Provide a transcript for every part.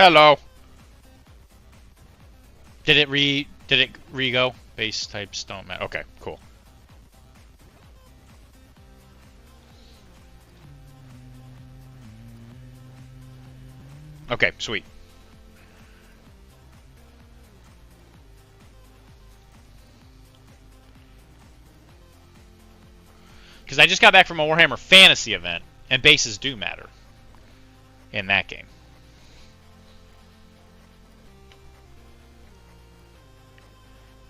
Hello. Did it re-go? Base types don't matter. Okay, cool. Okay, sweet. Because I just got back from a Warhammer Fantasy event, and bases do matter in that game.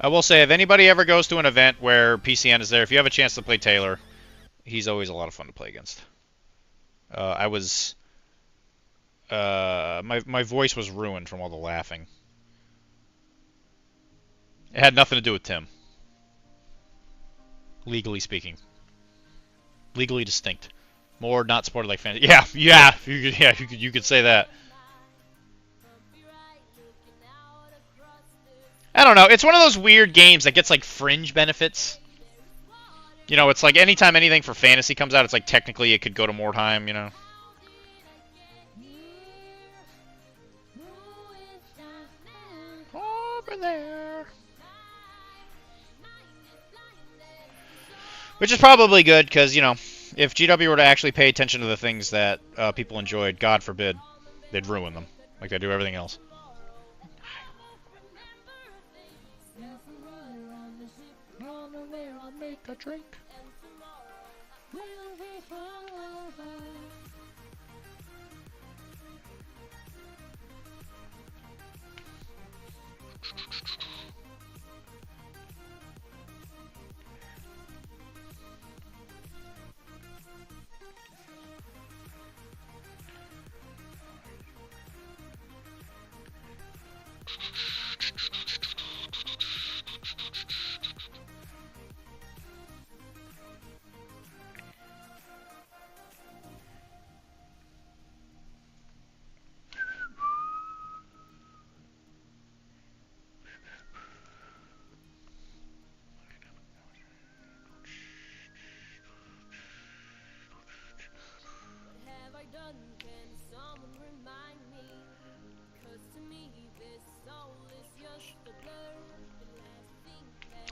I will say, if anybody ever goes to an event where PCN is there, if you have a chance to play Taylor, he's always a lot of fun to play against. My voice was ruined from all the laughing. It had nothing to do with Tim. Legally speaking. Legally distinct. More not supported like fantasy. Yeah, you could say that. I don't know. It's one of those weird games that gets like fringe benefits. You know, it's like anytime anything for fantasy comes out, it's like technically it could go to Mordheim, you know. Over there. Which is probably good, because, you know, if GW were to actually pay attention to the things that people enjoyed, God forbid, they'd ruin them, like they do everything else. Make a drink.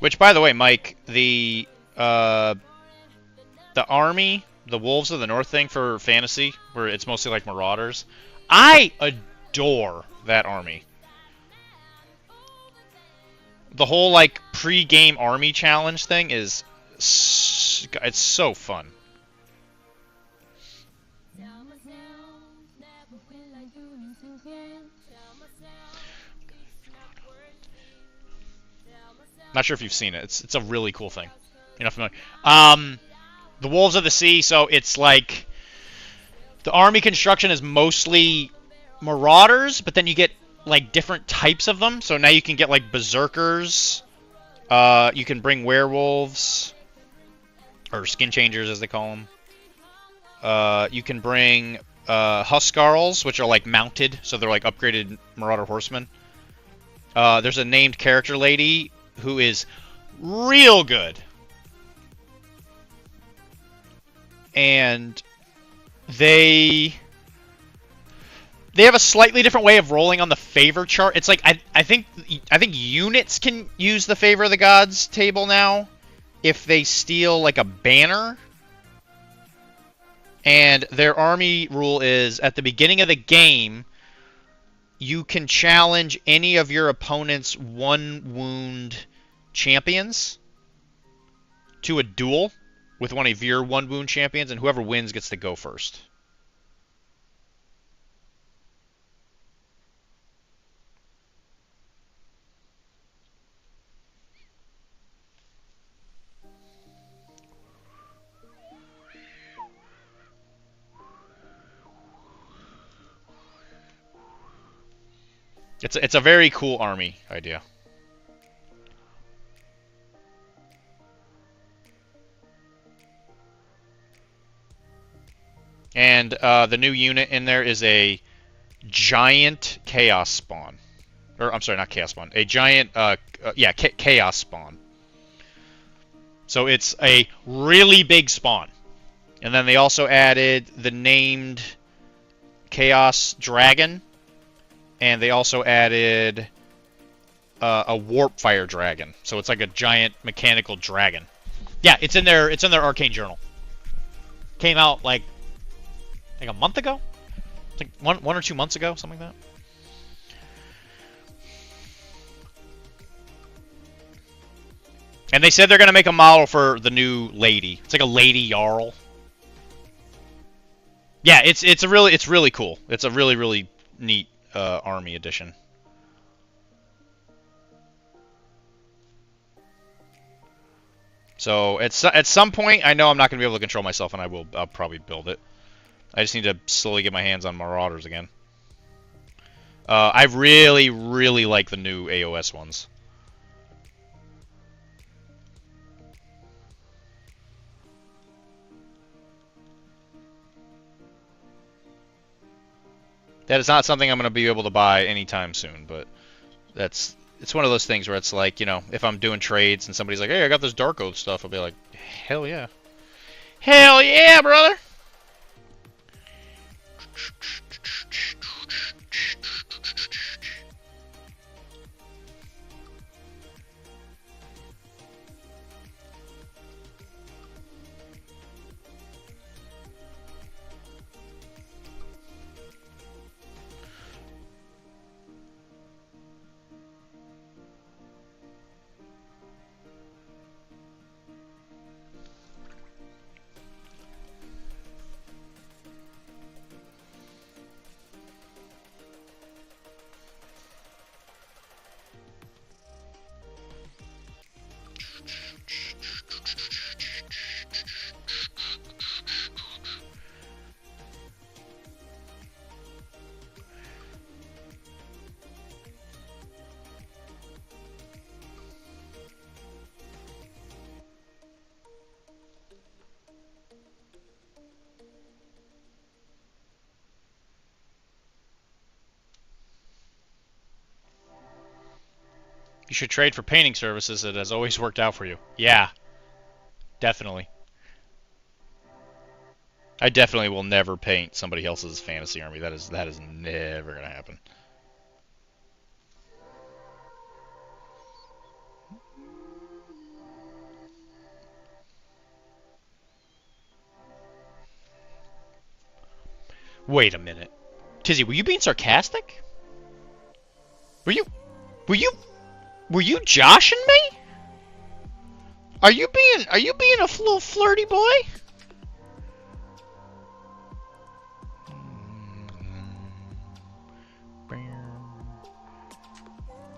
Which, by the way, Mike, the army, the Wolves of the North thing for fantasy, where it's mostly like Marauders, I adore that army. The whole like pre-game army challenge thing is, it's so fun. Not sure if you've seen it. It's a really cool thing. You're not familiar. The Wolves of the Sea, so it's like the army construction is mostly Marauders, but then you get like different types of them. So now you can get like Berserkers. You can bring Werewolves, or Skin Changers as they call them. You can bring Huskarls, which are like mounted, so they're like upgraded Marauder Horsemen. There's a named character lady who is real good. And they have a slightly different way of rolling on the favor chart. It's like I think units can use the favor of the gods table now if they steal like a banner. And their army rule is at the beginning of the game, you can challenge any of your opponent's 1 wound champions to a duel with one of your 1 wound champions, and whoever wins gets to go first. It's a very cool army idea. And the new unit in there is a giant chaos spawn. Or, I'm sorry, not chaos spawn. A giant, chaos spawn. So it's a really big spawn. And then they also added the named chaos dragon, and they also added a warp fire dragon. So it's like a giant mechanical dragon. Yeah, it's in their arcane journal. Came out like a month ago. It's like one or 2 months ago, something like that. And they said they're gonna make a model for the new lady. It's like a lady Jarl. Yeah, it's really cool. It's a really neat army edition. So at some point, I know I'm not gonna be able to control myself, and I'll probably build it. I just need to slowly get my hands on Marauders again. I really like the new AOS ones. That is not something I'm going to be able to buy anytime soon, but it's one of those things where it's like, you know, if I'm doing trades and somebody's like, hey, I got this Dark Oath stuff, I'll be like, hell yeah. Hell yeah, brother! You should trade for painting services. It has always worked out for you. Yeah, definitely. I definitely will never paint somebody else's fantasy army. That is never gonna happen. Wait a minute, Tizzy, were you being sarcastic? Were you joshing me? Are you being a little flirty boy?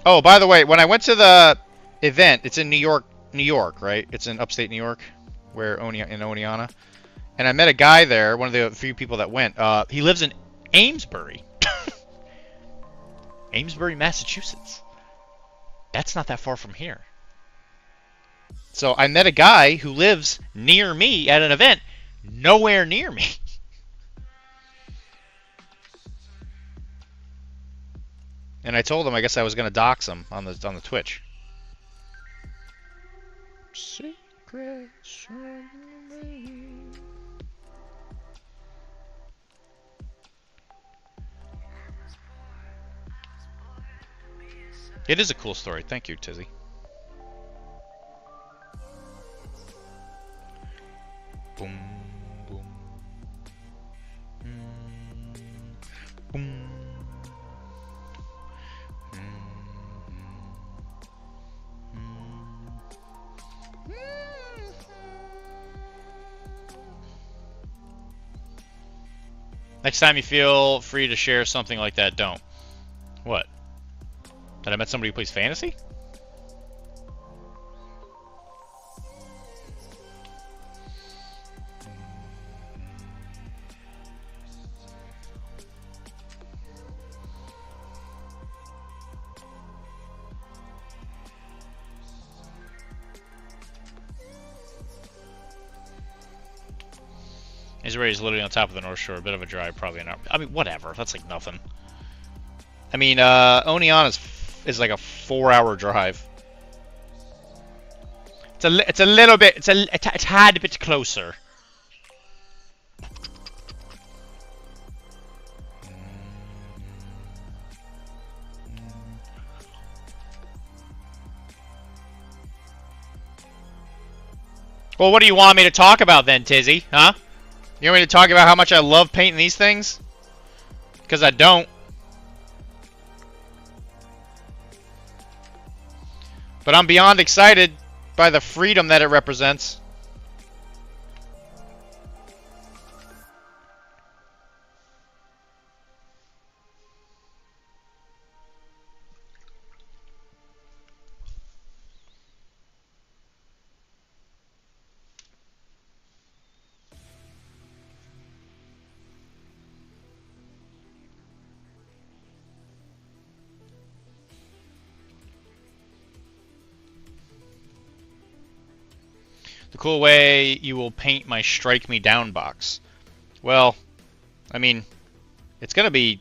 Oh, by the way, when I went to the event, it's in New York, right? It's in upstate New York, where in Oneonta. And I met a guy there, one of the few people that went. He lives in Amesbury. Amesbury, Massachusetts. That's not that far from here. So I met a guy who lives near me at an event, nowhere near me. And I told him I guess I was going to dox him on the Twitch. Secrets from me. It is a cool story. Thank you, Tizzy. Boom, boom. Boom. Next time you feel free to share something like that, don't. What? That I met somebody who plays fantasy? Israel is literally on top of the North Shore. A bit of a drive, probably not. I mean, whatever. That's like nothing. I mean, Oneonta is like a 4-hour drive. It's a little bit. It's a tad bit closer. Well, what do you want me to talk about then, Tizzy? Huh? You want me to talk about how much I love painting these things? Because I don't. But I'm beyond excited by the freedom that it represents. The cool way you will paint my Strike Me Down box. Well, I mean, it's gonna be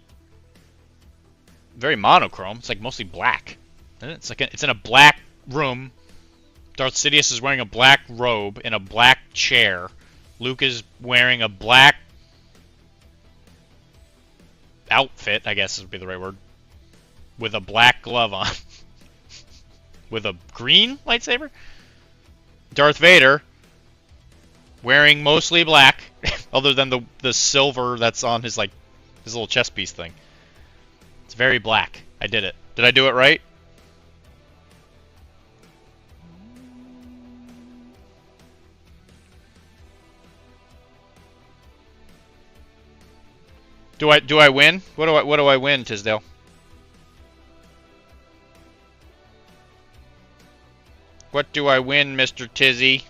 very monochrome. It's like mostly black. It's like it's in a black room. Darth Sidious is wearing a black robe in a black chair. Luke is wearing a black outfit, I guess would be the right word, with a black glove on, with a green lightsaber. Darth Vader wearing mostly black, other than the silver that's on his his little chest piece thing. It's very black. I did it. Did I do it right? Do I win? What do I win, Tisdale? What do I win, Mr. Tizzy?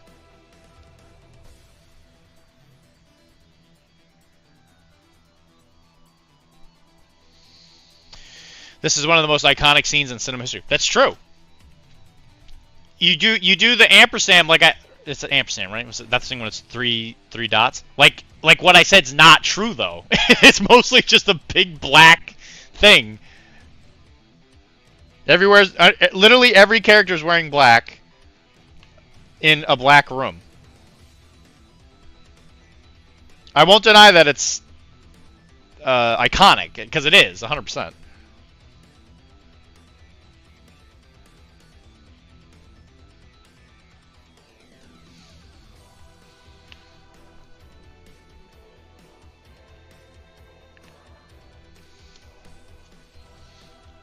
This is one of the most iconic scenes in cinema history. That's true. You do the ampersand it's an ampersand, right? That's the thing when it's three dots. Like what I said's not true though. It's mostly just a big black thing. Everywhere, literally every character is wearing black in a black room. I won't deny that it's iconic, because it is 100%.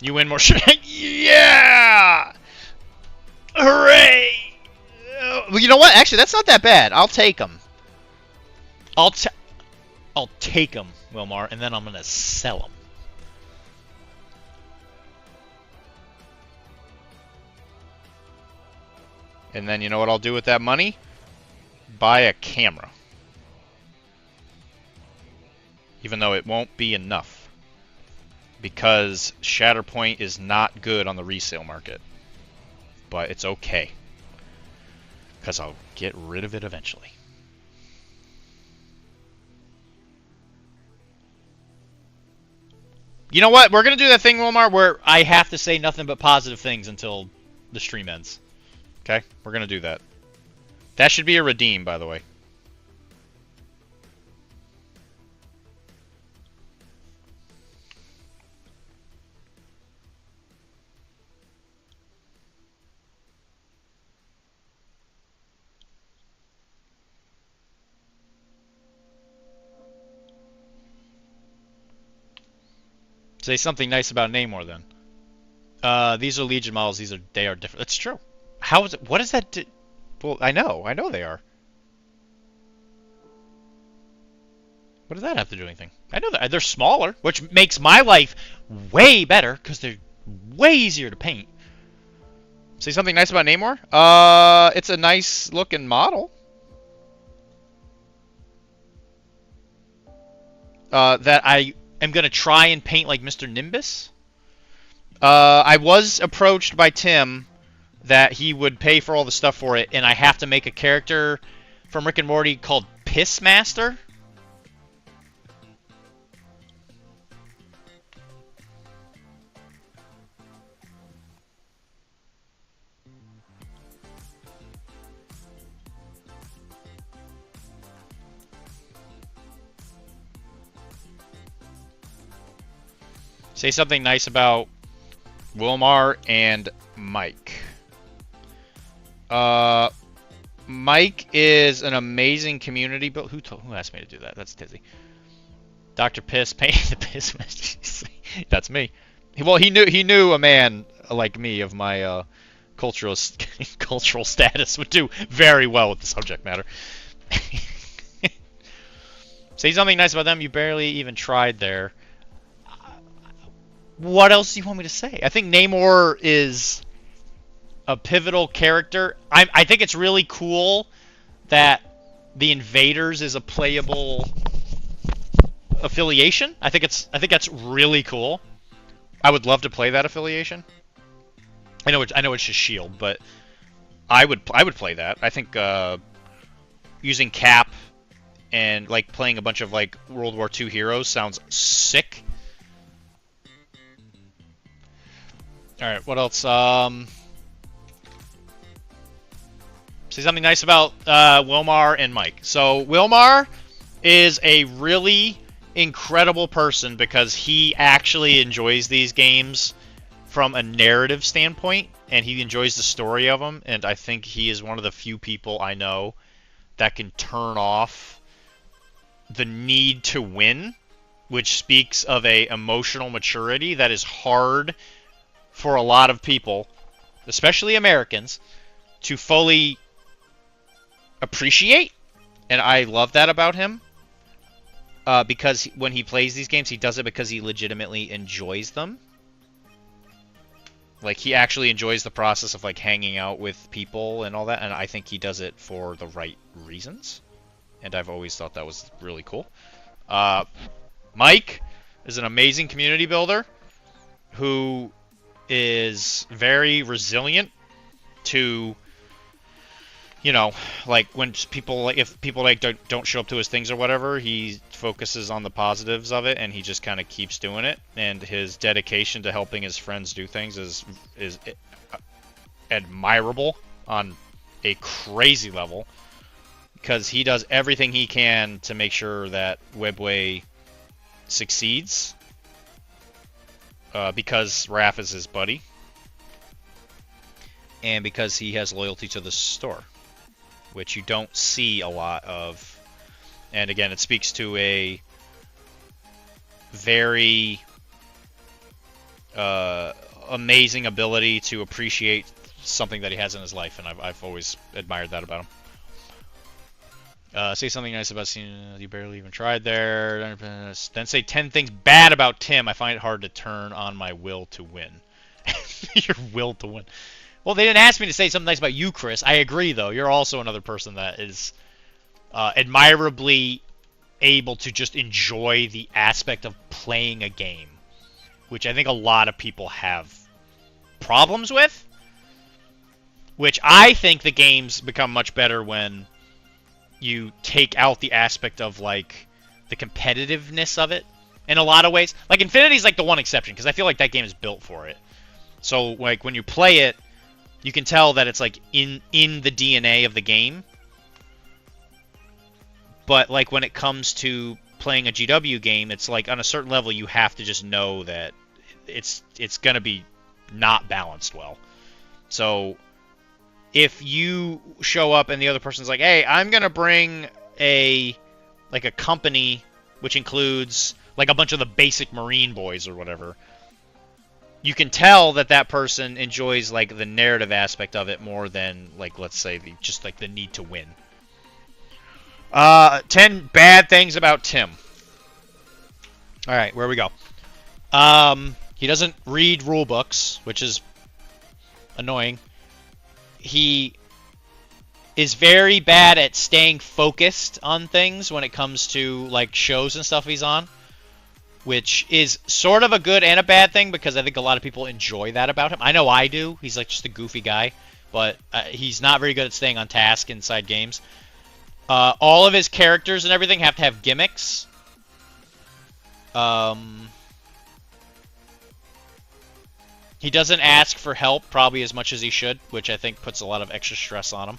You win more shit. Yeah! Hooray! Well, you know what? Actually, that's not that bad. I'll take them. I'll take them, Wilmar, and then I'm gonna sell them. And then you know what I'll do with that money? Buy a camera. Even though it won't be enough. Because Shatterpoint is not good on the resale market. But it's okay. Because I'll get rid of it eventually. You know what? We're going to do that thing, Wilmar, where I have to say nothing but positive things until the stream ends. Okay? We're going to do that. That should be a redeem, by the way. Say something nice about Namor then. These are Legion models. They are different. That's true. How is it? What is that? Well, I know they are. What does that have to do with anything? I know that they're smaller, which makes my life way better because they're way easier to paint. Say something nice about Namor. It's a nice looking model. That I am going to try and paint like Mr. Nimbus. I was approached by Tim that he would pay for all the stuff for it, and I have to make a character from Rick and Morty called Pissmaster. Say something nice about Wilmar and Mike. Mike is an amazing community builder. Who asked me to do that? That's Tizzy. Dr. Piss painting the piss message. That's me. Well, he knew a man like me of my cultural cultural status would do very well with the subject matter. Say something nice about them. You barely even tried there. What else do you want me to say? I think Namor is a pivotal character. I think it's really cool that the Invaders is a playable affiliation. I think that's really cool. I would love to play that affiliation. I know it's just Shield, but I would play that. I think using Cap and like playing a bunch of like World War II heroes sounds sick. All right, what else? Say something nice about Wilmar and Mike. So Wilmar is a really incredible person because he actually enjoys these games from a narrative standpoint, and he enjoys the story of them. And I think he is one of the few people I know that can turn off the need to win, which speaks of a emotional maturity that is hard for a lot of people, especially Americans, to fully appreciate. And I love that about him, because when he plays these games, he does it because he legitimately enjoys them. Like, he actually enjoys the process of like hanging out with people and all that, and I think he does it for the right reasons. And I've always thought that was really cool. Mike is an amazing community builder who is very resilient to, you know, like when people, like if people like don't show up to his things or whatever, he focuses on the positives of it and he just kind of keeps doing it. And his dedication to helping his friends do things is admirable on a crazy level, because he does everything he can to make sure that Webway succeeds, because Raph is his buddy, and because he has loyalty to the store, which you don't see a lot of. And again, it speaks to a very amazing ability to appreciate something that he has in his life, and I've always admired that about him. Say something nice about seeing you barely even tried there. Then say 10 things bad about Tim. I find it hard to turn on my will to win. Your will to win. Well, they didn't ask me to say something nice about you, Chris. I agree, though. You're also another person that is admirably able to just enjoy the aspect of playing a game, which I think a lot of people have problems with. Which I think the games become much better when you take out the aspect of like the competitiveness of it in a lot of ways. Like Infinity's like the one exception, because I feel like that game is built for it. So like when you play it, you can tell that it's like in the DNA of the game. But like when it comes to playing a GW game, it's like on a certain level you have to just know that it's gonna be not balanced well. So if you show up and the other person's like, hey, I'm going to bring a company which includes like a bunch of the basic Marine boys or whatever, you can tell that that person enjoys like the narrative aspect of it more than like, let's say, just like the need to win. 10 bad things about Tim. All right, where we go? He doesn't read rule books, which is annoying. He is very bad at staying focused on things when it comes to like shows and stuff he's on, which is sort of a good and a bad thing, because I think a lot of people enjoy that about him. I know I do. He's like just a goofy guy, but he's not very good at staying on task inside games. All of his characters and everything have to have gimmicks. He doesn't ask for help probably as much as he should, which I think puts a lot of extra stress on him.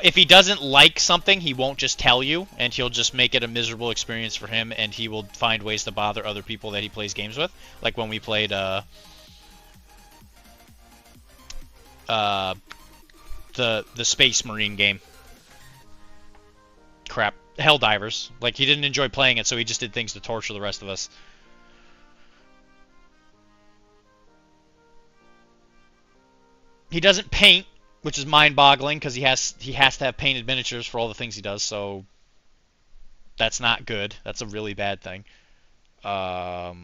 If he doesn't like something, he won't just tell you, and he'll just make it a miserable experience for him, and he will find ways to bother other people that he plays games with. Like when we played uh, the Space Marine game. Crap. Helldivers. Like, he didn't enjoy playing it, so he just did things to torture the rest of us. He doesn't paint, which is mind-boggling, because he has to have painted miniatures for all the things he does, so that's not good. That's a really bad thing. Oh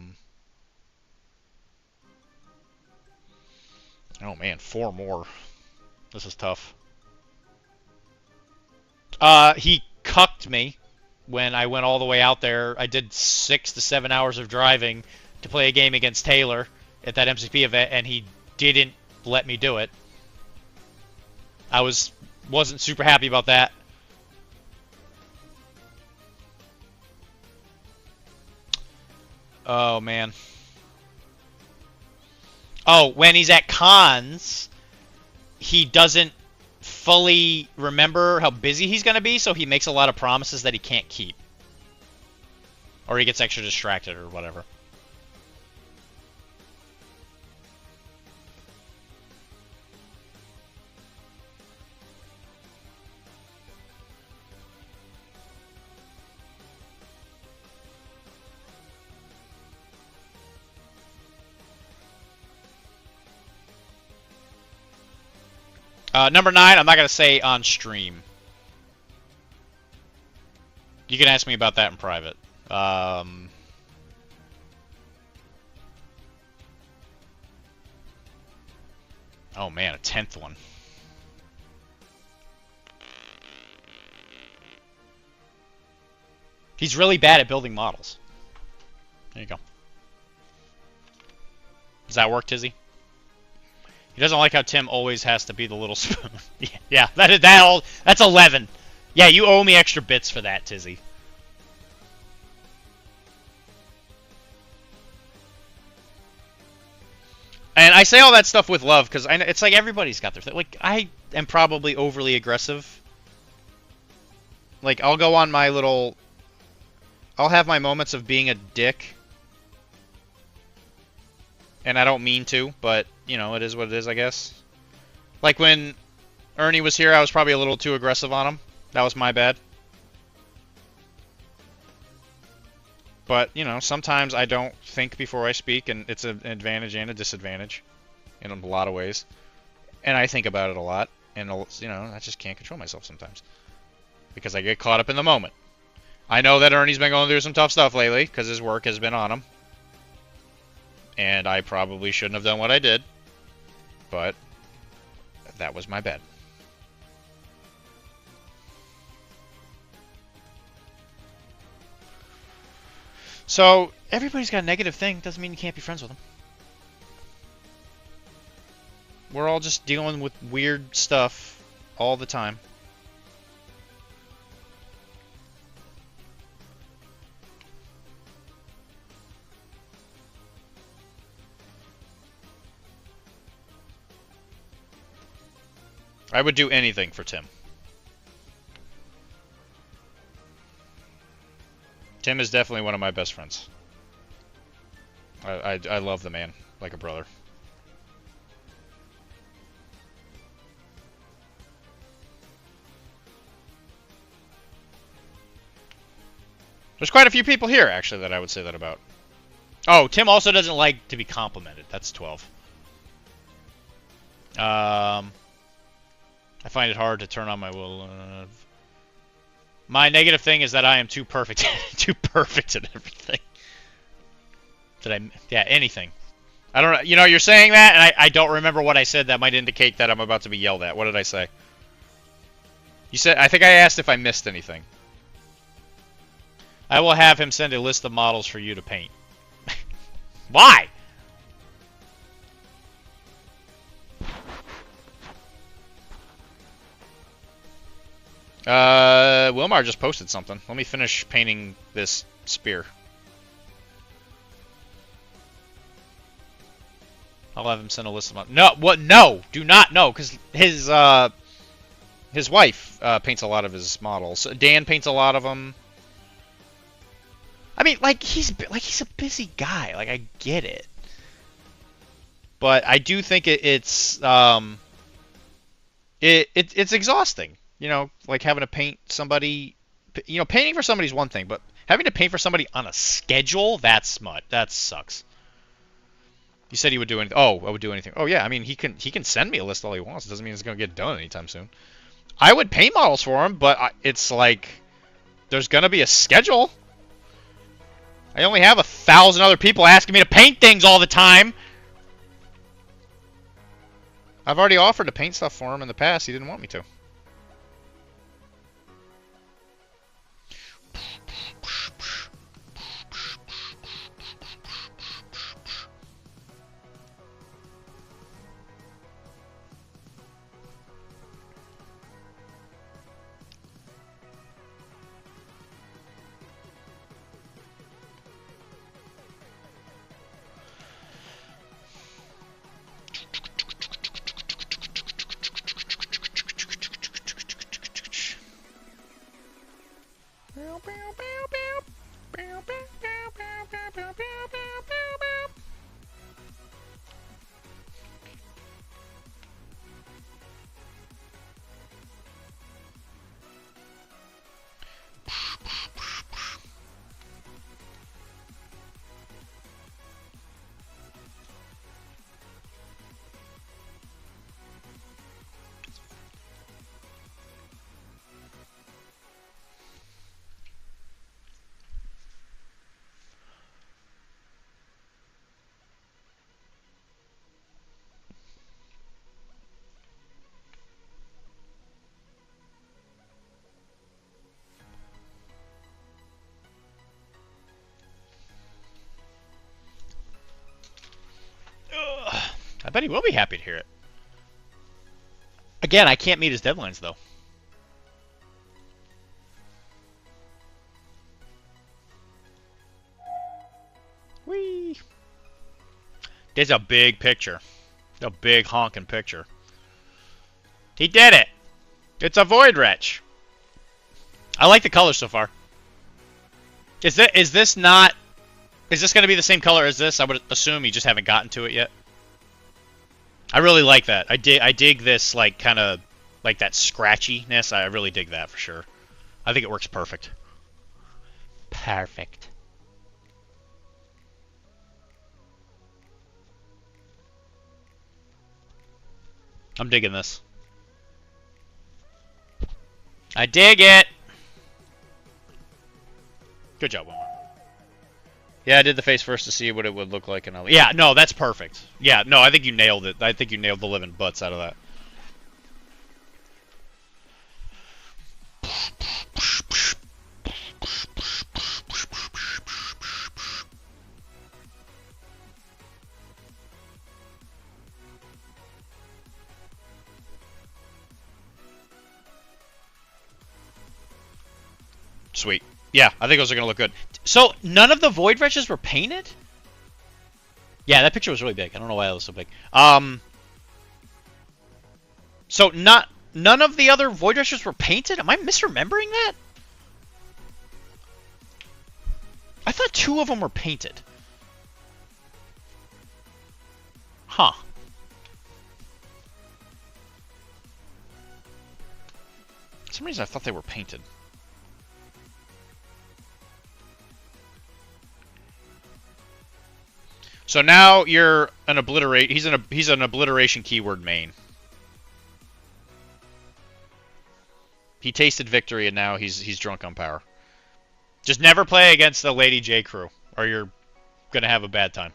man, 4 more. This is tough. He cucked me when I went all the way out there. I did 6 to 7 hours of driving to play a game against Taylor at that MCP event, and he didn't let me do it. I wasn't super happy about that. Oh man. Oh, when he's at cons, he doesn't fully remember how busy he's going to be, so he makes a lot of promises that he can't keep. Or he gets extra distracted or whatever. Number 9, I'm not going to say on stream. You can ask me about that in private. Oh man, a 10th one. He's really bad at building models. There you go. Does that work, Tizzy? He doesn't like how Tim always has to be the little spoon. Yeah, that's 11. Yeah, you owe me extra bits for that, Tizzy. And I say all that stuff with love, because it's like everybody's got their thing. Like, I am probably overly aggressive. Like, I'll go on my little... I'll have my moments of being a dick. And I don't mean to, but, you know, it is what it is, I guess. Like, when Ernie was here, I was probably a little too aggressive on him. That was my bad. But, you know, sometimes I don't think before I speak, and it's an advantage and a disadvantage in a lot of ways. And I think about it a lot, and, you know, I just can't control myself sometimes. Because I get caught up in the moment. I know that Ernie's been going through some tough stuff lately, because his work has been on him. And I probably shouldn't have done what I did. But that was my bad. So, everybody's got a negative thing. Doesn't mean you can't be friends with them. We're all just dealing with weird stuff all the time. I would do anything for Tim. Tim is definitely one of my best friends. I love the man like a brother. There's quite a few people here, actually, that I would say that about. Oh, Tim also doesn't like to be complimented. That's 12. I find it hard to turn on my will. My negative thing is that I am too perfect, too perfect at everything. Yeah, anything. I don't know. You know, you're saying that, and I don't remember what I said. That might indicate that I'm about to be yelled at. What did I say? You said, I think I asked if I missed anything. I will have him send a list of models for you to paint. Why? Wilmar just posted something. Let me finish painting this spear. I'll have him send a list of... No, what? No! Do not, no! Because his wife paints a lot of his models. Dan paints a lot of them. I mean, like, he's a busy guy. Like, I get it. But I do think it's... It's exhausting. You know, like having to paint somebody. You know, painting for somebody's one thing, but having to paint for somebody on a schedule, that's smut. That sucks. You said he would do anything. Oh, I would do anything. Oh yeah, I mean he can send me a list all he wants. It doesn't mean it's gonna get done anytime soon. I would paint models for him, but it's like there's gonna be a schedule. I only have 1,000 other people asking me to paint things all the time. I've already offered to paint stuff for him in the past. He didn't want me to. I bet he will be happy to hear it. Again, I can't meet his deadlines, though. Whee! There's a big picture. A big honking picture. He did it! It's a Void Wretch. I like the color so far. Is this not... Is this going to be the same color as this? I would assume you just haven't gotten to it yet. I really like that. I dig this, like, kind of, like, that scratchiness. I really dig that, for sure. I think it works perfect. Perfect. I'm digging this. I dig it! Good job, Wilmar. Yeah, I did the face first to see what it would look like, and yeah, no, that's perfect. Yeah, no, I think you nailed it. I think you nailed the living butts out of that. Sweet. Yeah, I think those are going to look good. So, none of the Void Wretches were painted? Yeah, that picture was really big. I don't know why it was so big. So, none of the other Void Wretches were painted? Am I misremembering that? I thought 2 of them were painted. Huh. For some reason I thought they were painted. So now you're an obliterate. He's an obliteration keyword main. He tasted victory and now he's drunk on power. Just never play against the Lady J crew, or you're gonna have a bad time.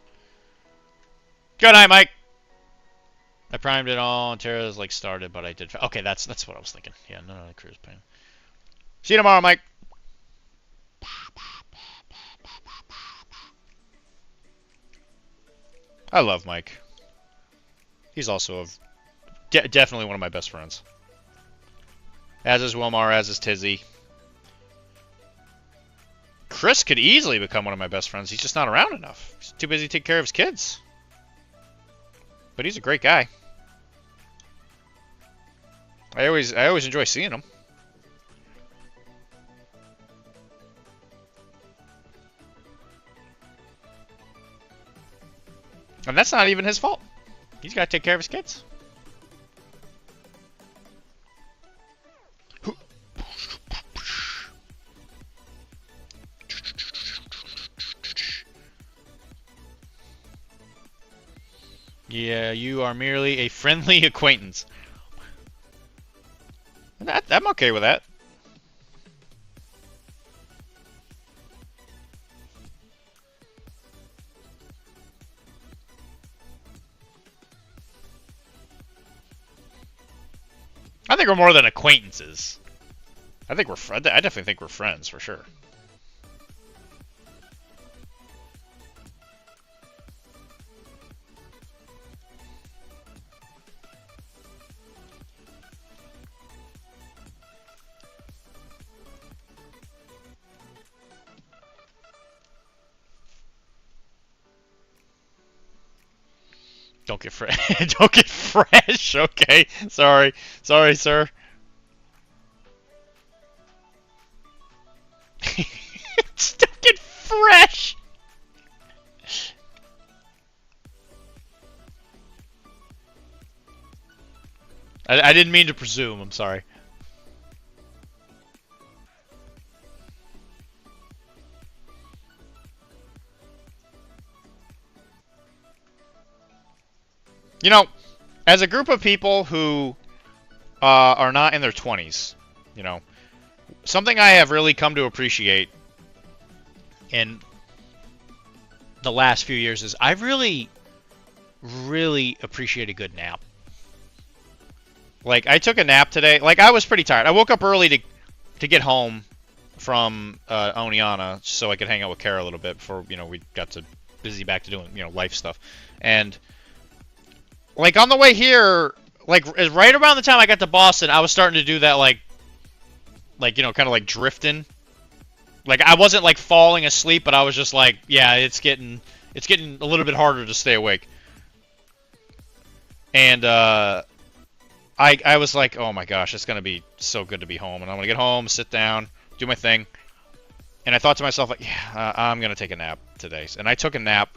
Good night, Mike. I primed it all and Terra's like started, but I did. Okay, that's what I was thinking. Yeah, no, the crew's pain. See you tomorrow, Mike. I love Mike. He's also definitely one of my best friends. As is Wilmar, as is Tizzy. Chris could easily become one of my best friends. He's just not around enough. He's too busy to take care of his kids. But he's a great guy. I always enjoy seeing him. And that's not even his fault. He's got to take care of his kids. Yeah, you are merely a friendly acquaintance. I'm okay with that. I think we're more than acquaintances. I definitely think we're friends for sure. Don't get fresh. Don't get fresh. Okay. Sorry. Sorry, sir. Don't get fresh. I didn't mean to presume. I'm sorry. You know, as a group of people who are not in their 20s, you know, something I have really come to appreciate in the last few years is I've really, really appreciate a good nap. Like, I took a nap today. Like, I was pretty tired. I woke up early to get home from Oniana so I could hang out with Kara a little bit before, you know, we got to busy back to doing, you know, life stuff. And, like, on the way here, like, right around the time I got to Boston, I was starting to do that, like you know, kind of like drifting. Like, I wasn't, like, falling asleep, but I was just like, yeah, it's getting a little bit harder to stay awake. And, I was like, oh my gosh, it's going to be so good to be home. And I'm going to get home, sit down, do my thing. And I thought to myself, like, yeah, I'm going to take a nap today. And I took a nap,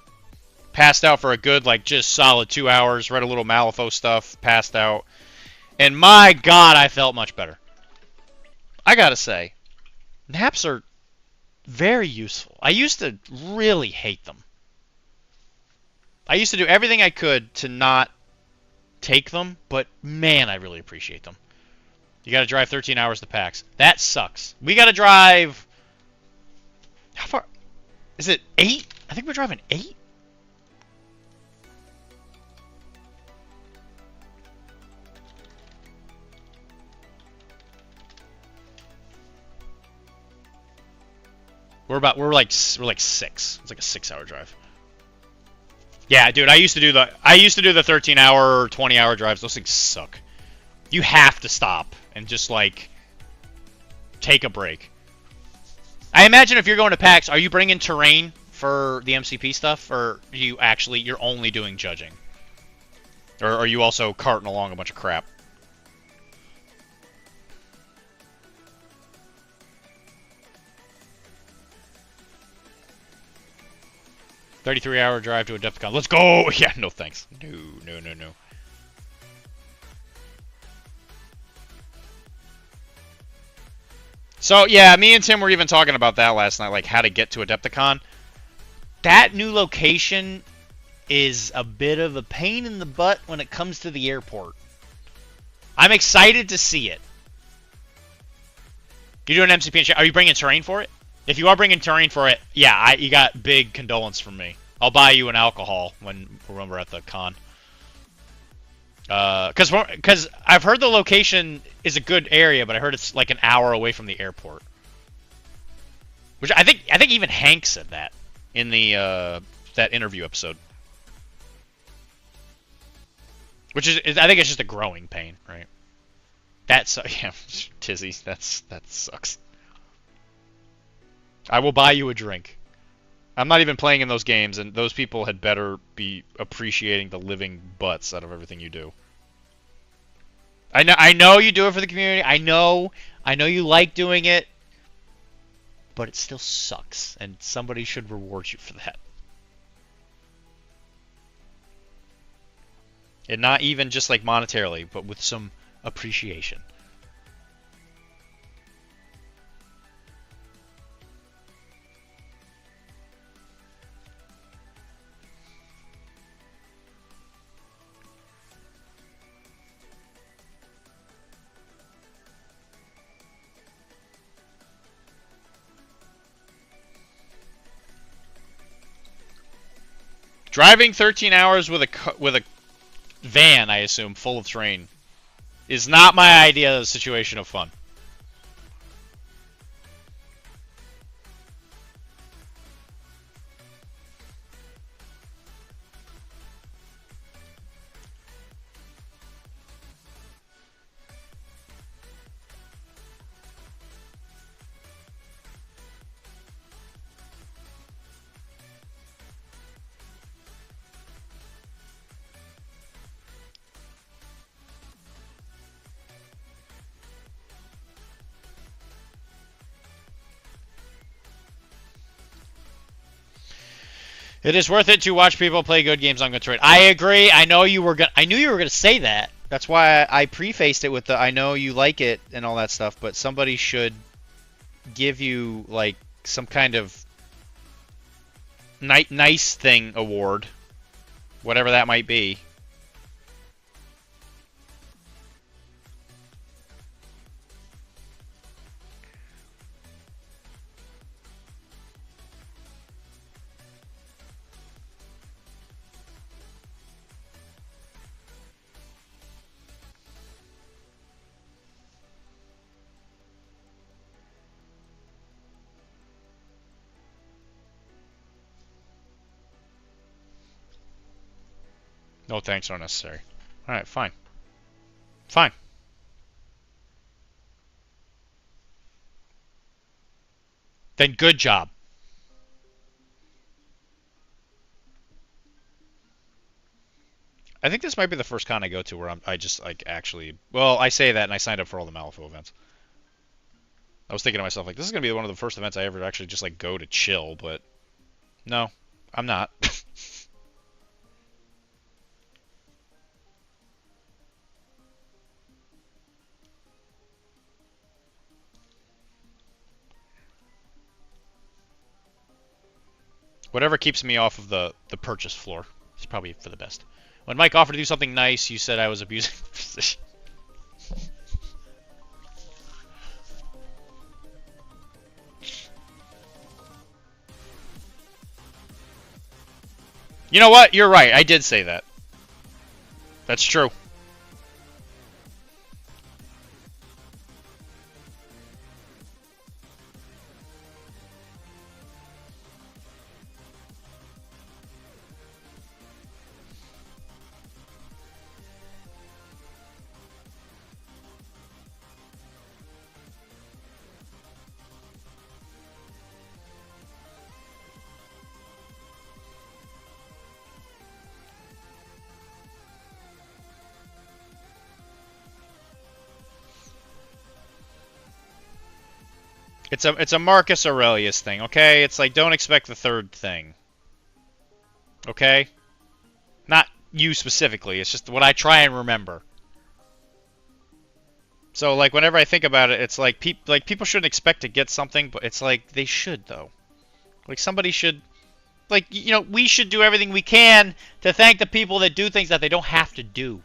passed out for a good, like, just solid 2 hours, read a little Malifaux stuff, passed out. And my God, I felt much better. I got to say, naps are very useful. I used to really hate them. I used to do everything I could to not take them, but man, I really appreciate them. You got to drive 13 hours to PAX. That sucks. We got to drive. How far? Is it 8? I think we're driving 8. We're like 6. It's like a 6-hour drive. Yeah, dude, I used to do the 13-hour or 20-hour drives. Those things suck. You have to stop and just, like, take a break. I imagine if you're going to PAX, are you bringing terrain for the MCP stuff, or you're only doing judging? Or are you also carting along a bunch of crap? $33-hour drive to Adepticon. Let's go! Yeah, no thanks. No. So, yeah, me and Tim were even talking about that last night, like how to get to Adepticon. That new location is a bit of a pain in the butt when it comes to the airport. I'm excited to see it. You doing MCP? Are you bringing terrain for it? If you are bringing terrain for it, yeah, you got big condolence from me. I'll buy you an alcohol when we're at the con. Because I've heard the location is a good area, but I heard it's like an hour away from the airport. Which I think even Hank said that in the that interview episode. Which is I think it's just a growing pain, right? That's yeah, Tizzy. That sucks. I will buy you a drink. I'm not even playing in those games, and those people had better be appreciating the living butts out of everything you do. I know you do it for the community. I know you like doing it, but it still sucks, and somebody should reward you for that. And not even just like monetarily, but with some appreciation. Driving 13 hours with a van, I assume, full of terrain, is not my idea of the situation of fun. It is worth it to watch people play good games on good terrain. I agree. I knew you were gonna say that. That's why I prefaced it with the I know you like it and all that stuff, but somebody should give you like some kind of nice thing award, whatever that might be. No thanks are necessary. Alright, fine. Fine. Then good job. I think this might be the first con I go to where I just like actually. Well, I say that and I signed up for all the Malifaux events. I was thinking to myself like this is gonna be one of the first events I ever actually just like go to chill, but no, I'm not. Whatever keeps me off of the purchase floor is probably for the best. When Mike offered to do something nice, you said I was abusing position. You know what? You're right. I did say that. That's true. It's a Marcus Aurelius thing, okay? It's like don't expect the third thing. Okay? Not you specifically, it's just what I try and remember. So like whenever I think about it, it's like people shouldn't expect to get something, but it's like they should though. Like somebody should like you know, we should do everything we can to thank the people that do things that they don't have to do.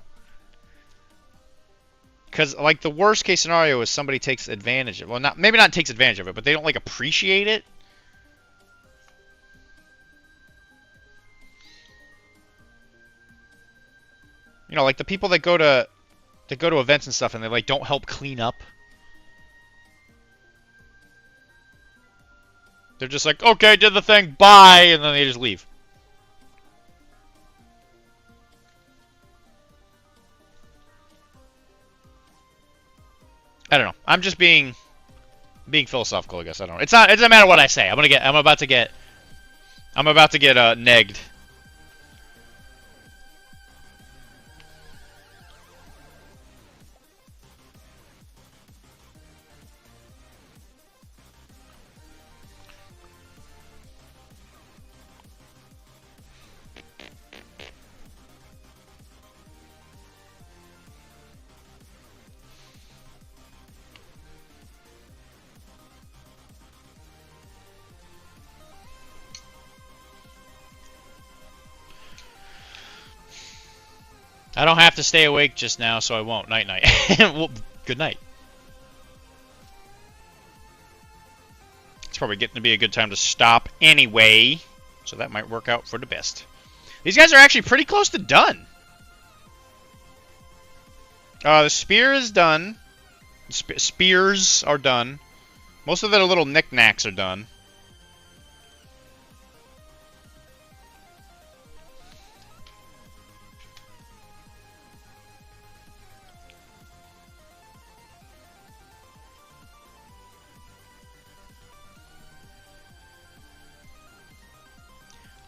Because, like, the worst case scenario is somebody takes advantage of it. Well, maybe not takes advantage of it, but they don't, like, appreciate it. You know, like, the people that go to events and stuff and they, like, don't help clean up. They're just like, okay, did the thing, bye, and then they just leave. I don't know. I'm just being philosophical, I guess. I don't know. It doesn't matter what I say. I'm about to get negged. I don't have to stay awake just now, so I won't. Night night. Well, good night. It's probably getting to be a good time to stop anyway, so that might work out for the best. These guys are actually pretty close to done. The spear is done. Spears are done. Most of their little knickknacks are done.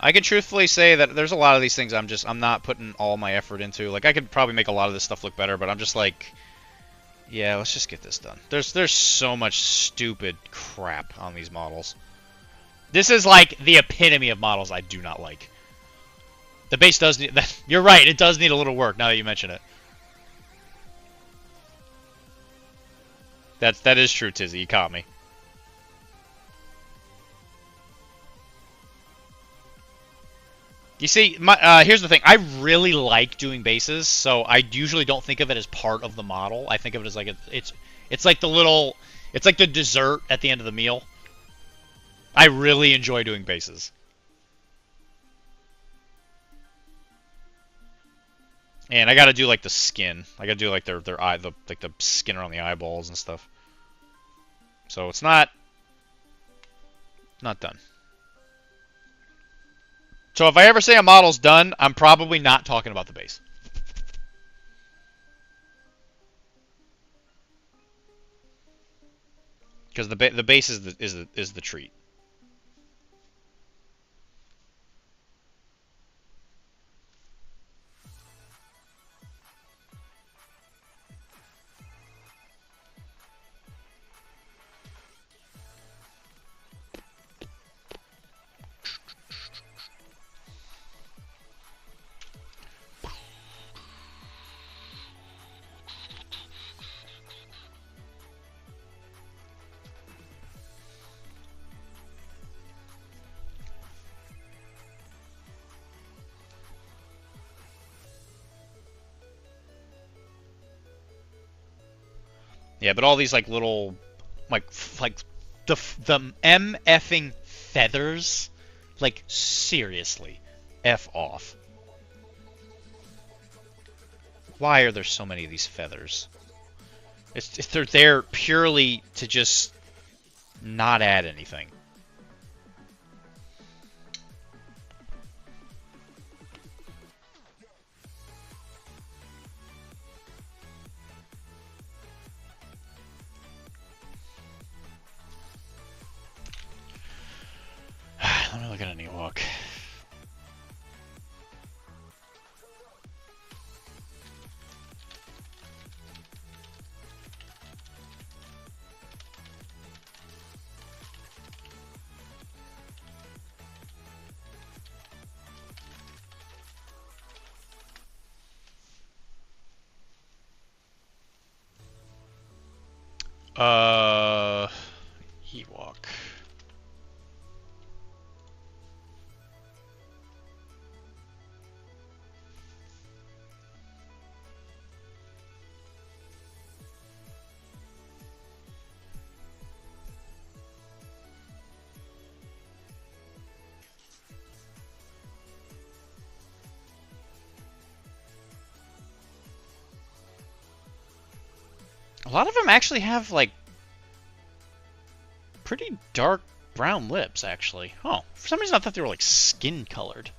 I could truthfully say that there's a lot of these things I'm not putting all my effort into. Like, I could probably make a lot of this stuff look better, but I'm just like, yeah, let's just get this done. There's so much stupid crap on these models. This is like the epitome of models I do not like. The base does need... You're right, it does need a little work now that you mention it. That is true, Tizzy. You caught me. You see, here's the thing. I really like doing bases, so I usually don't think of it as part of the model. I think of it as like it's like the little, it's like the dessert at the end of the meal. I really enjoy doing bases. And I gotta do like the skin. I gotta do like their eye, like the skin around the eyeballs and stuff. So it's not done. So if I ever say a model's done, I'm probably not talking about the base. Because the base is the treat. Yeah, but all these like little, like the MFing feathers, like seriously, F off. Why are there so many of these feathers? They're there purely to just not add anything. Let me look at an Ewok. Ewok. A lot of them actually have, like, pretty dark brown lips, actually. Oh, for some reason I thought they were, like, skin-colored.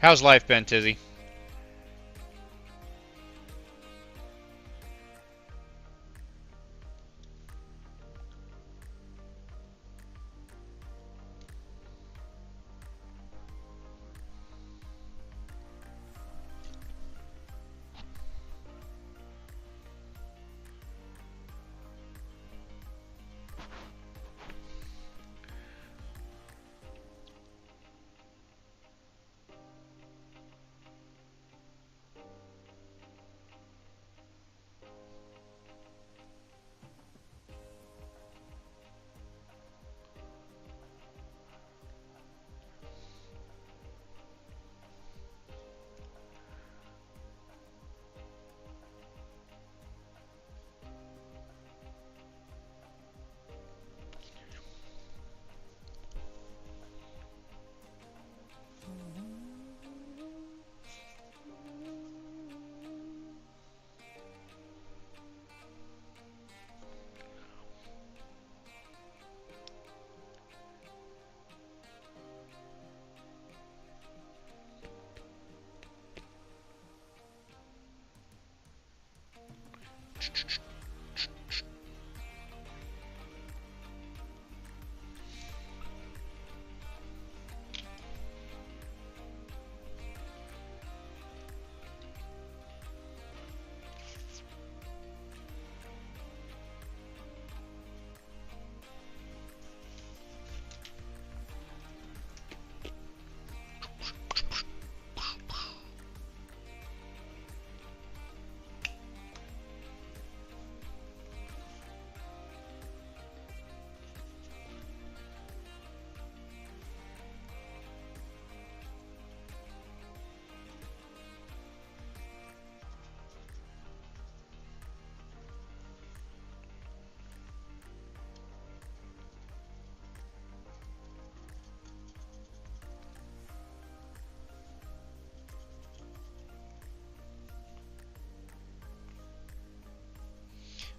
How's life been, Tizzy?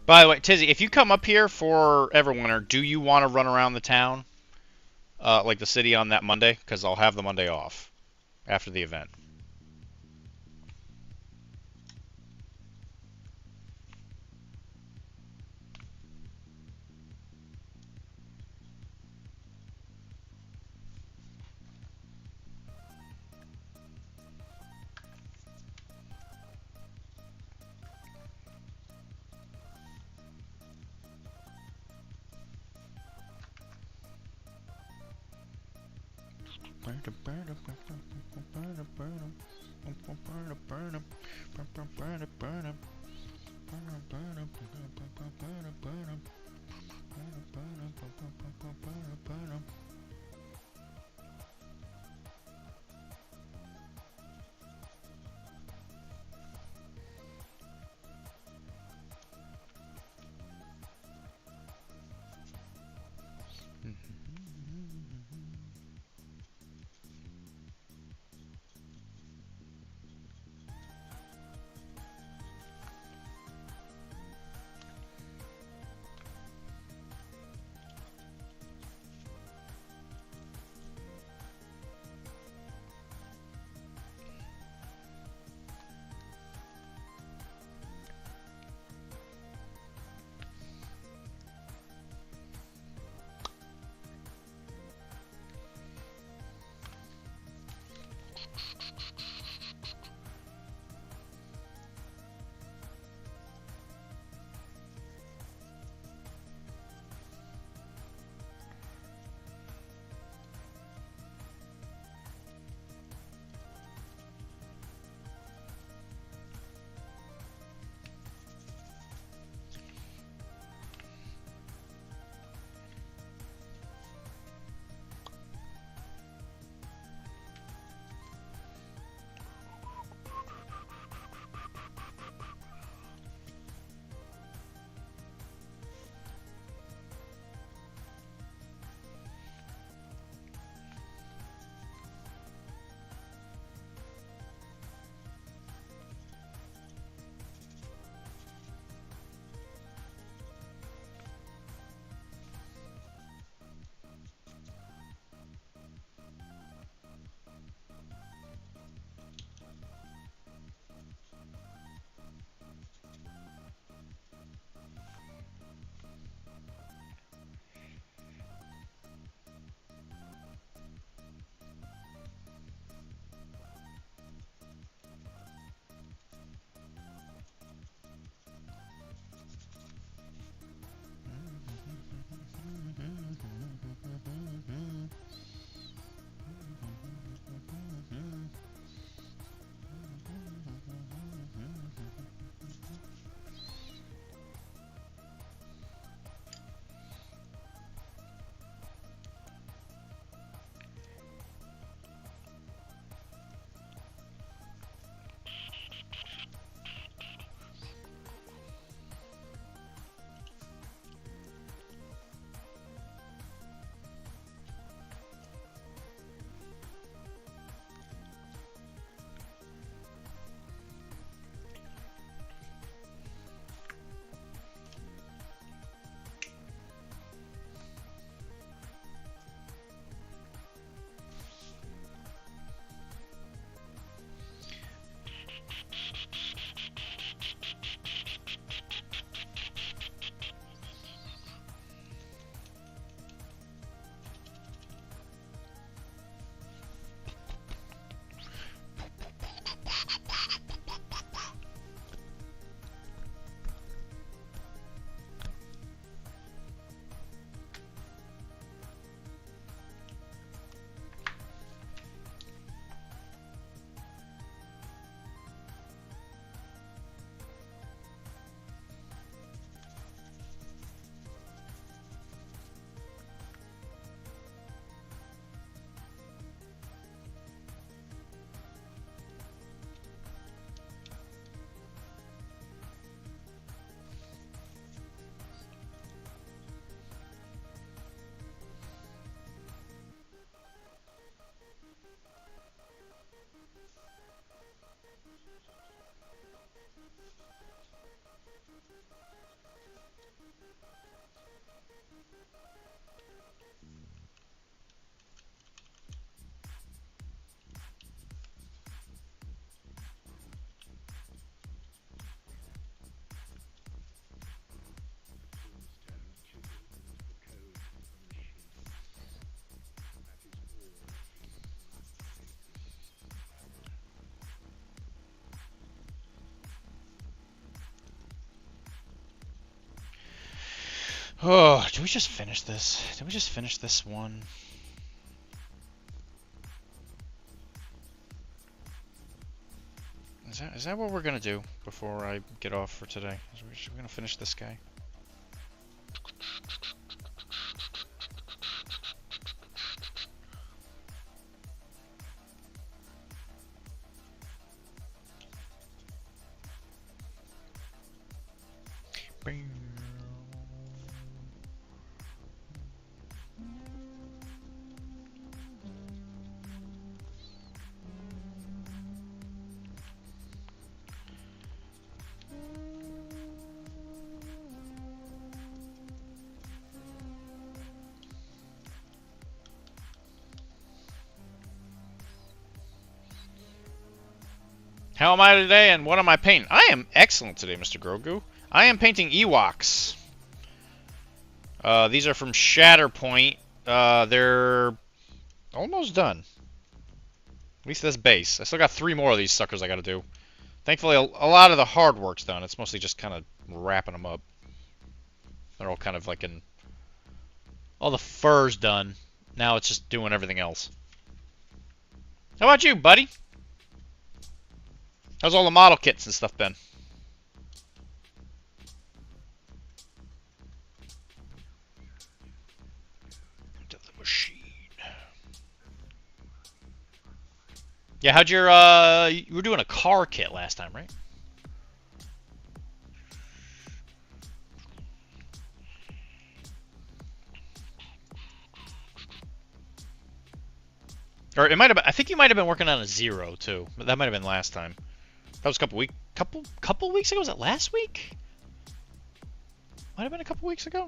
By the way, Tizzy, if you come up here for Everwinter, do you want to run around the town, like the city on that Monday? Because I'll have the Monday off after the event. Did we just finish this? Did we just finish this one? Is that what we're gonna do before I get off for today? We're gonna finish this guy. How am I today, and what am I painting? I am excellent today, Mr. Grogu. I am painting Ewoks. These are from Shatterpoint. They're almost done. At least this base. I still got 3 more of these suckers I gotta do. Thankfully, a lot of the hard work's done. It's mostly just kind of wrapping them up. They're all kind of like in... all the fur's done. Now it's just doing everything else. How about you, buddy? How's all the model kits and stuff been? To the machine. Yeah, how'd your, you were doing a car kit last time, right? Or it might have been, I think you might have been working on a 0 too, but that might have been last time. That was a couple weeks ago. Was it last week? Might have been a couple weeks ago.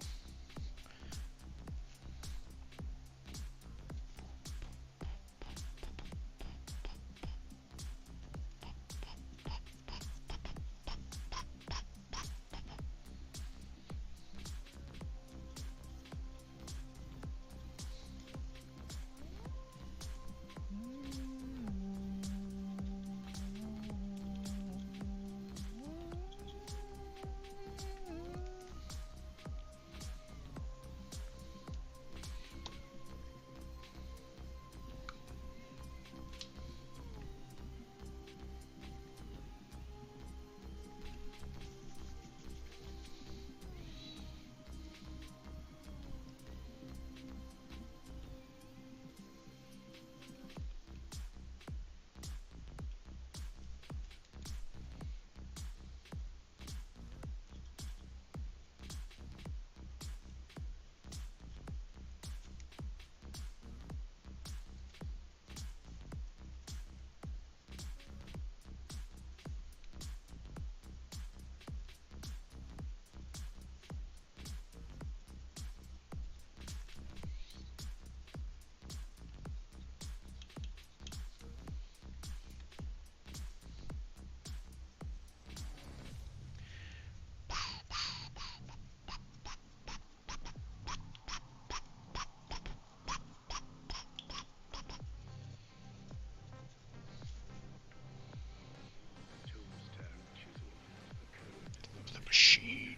Machine.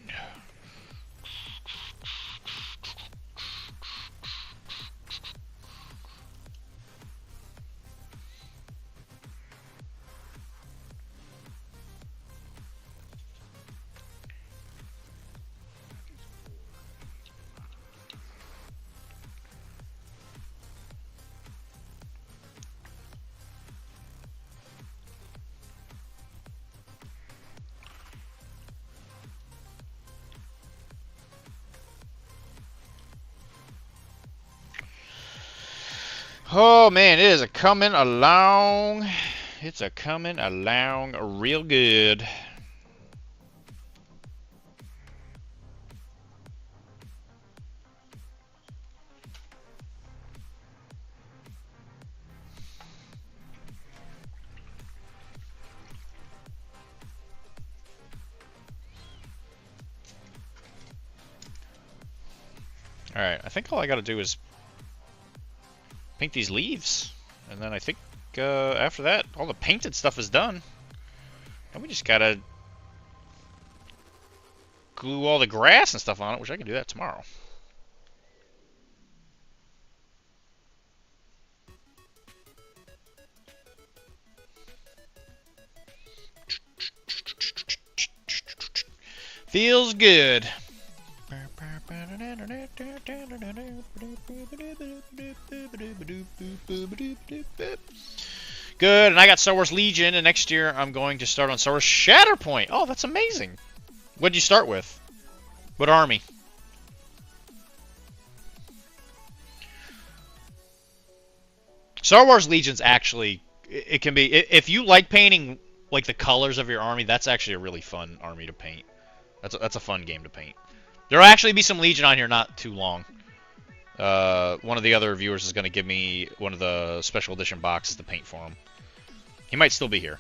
Oh man, it is a coming along. It's a coming along real good. Alright, I think all I gotta do is paint these leaves, and then I think after that all the painted stuff is done, and we just gotta glue all the grass and stuff on it, which I can do that tomorrow. Feels good. Good, and I got Star Wars Legion, and next year I'm going to start on Star Wars Shatterpoint. Oh, that's amazing. What'd you start with? What army? Star Wars Legion's actually, it can be, if you like painting like the colors of your army, that's actually a really fun army to paint. That's a fun game to paint. There'll actually be some Legion on here not too long. One of the other viewers is going to give me one of the special edition boxes to paint for him. He might still be here.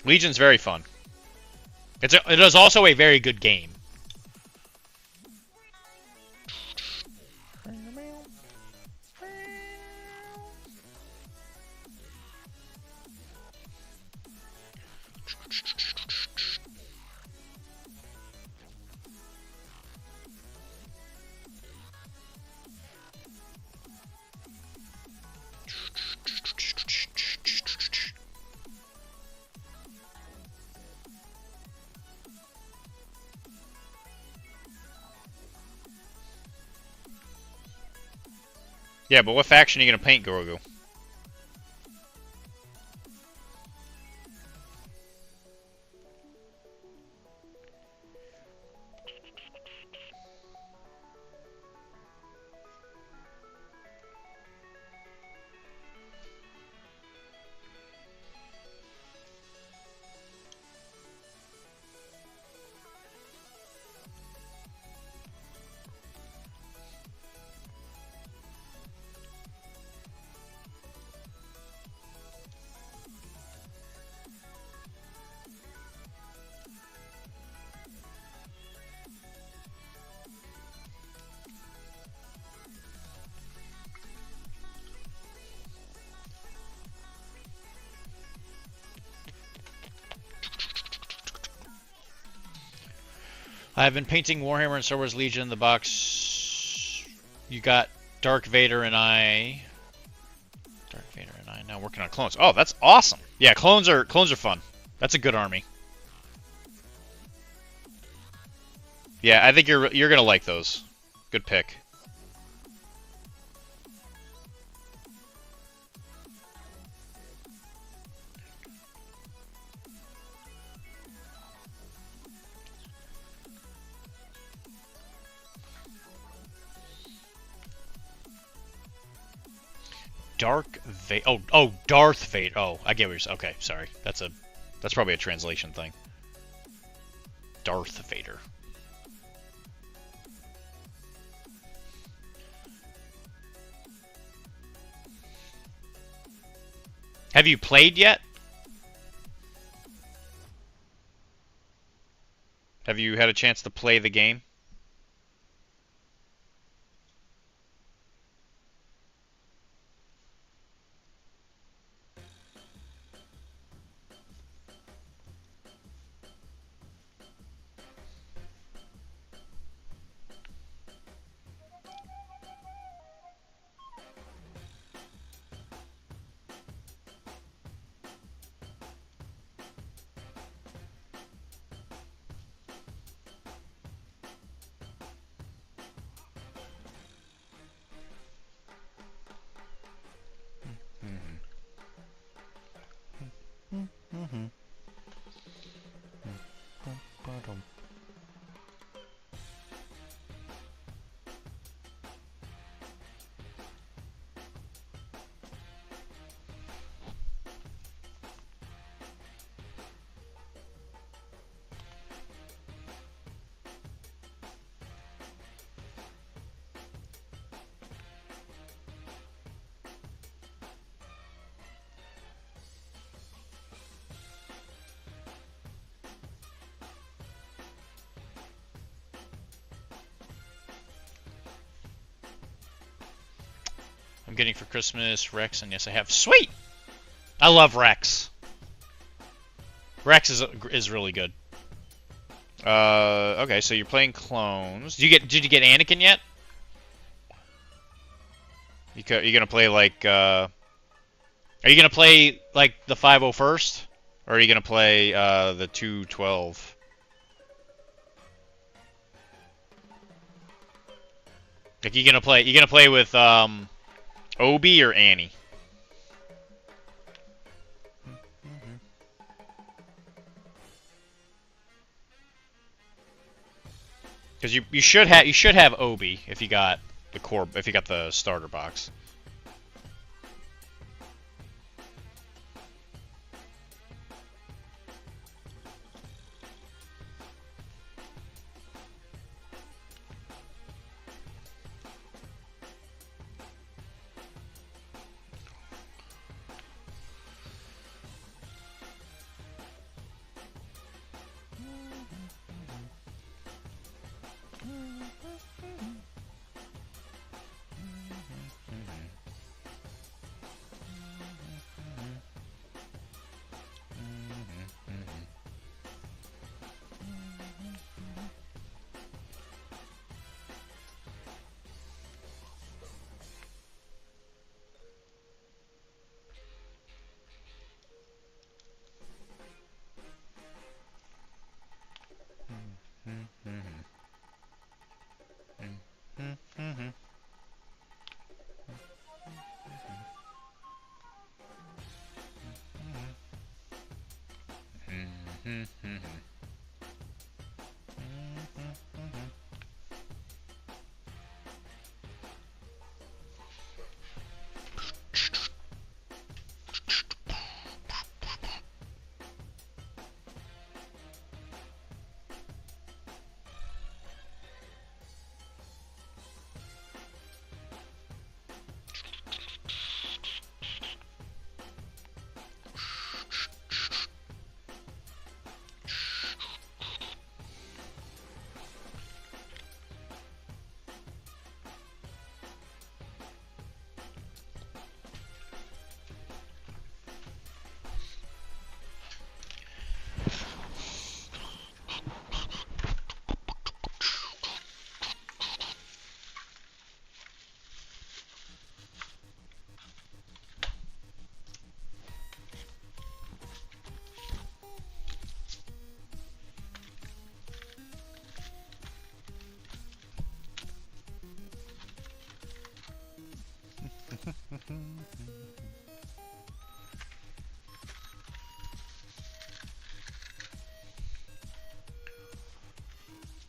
Legion's very fun. It is also a very good game. Yeah, but what faction are you going to paint, Grogu? I've been painting Warhammer and Star Wars Legion in the box. You got Dark Vader and I. Dark Vader and I now working on clones. Oh, that's awesome. Yeah, clones are fun. That's a good army. Yeah, I think you're gonna like those. Good pick. Dark Vader. Oh, Darth Vader. Oh, I get what you're saying. Okay, sorry. That's probably a translation thing. Darth Vader. Have you played yet? Have you had a chance to play the game? I'm getting for Christmas Rex, and yes, I have. Sweet! I love Rex. Rex is really good. Okay, so you're playing clones. Did you get Anakin yet? You gonna play like? Are you gonna play like the 501st? Or are you gonna play the 212? Like you gonna play with Obi or Annie? Because you should have Obi if you got the starter box.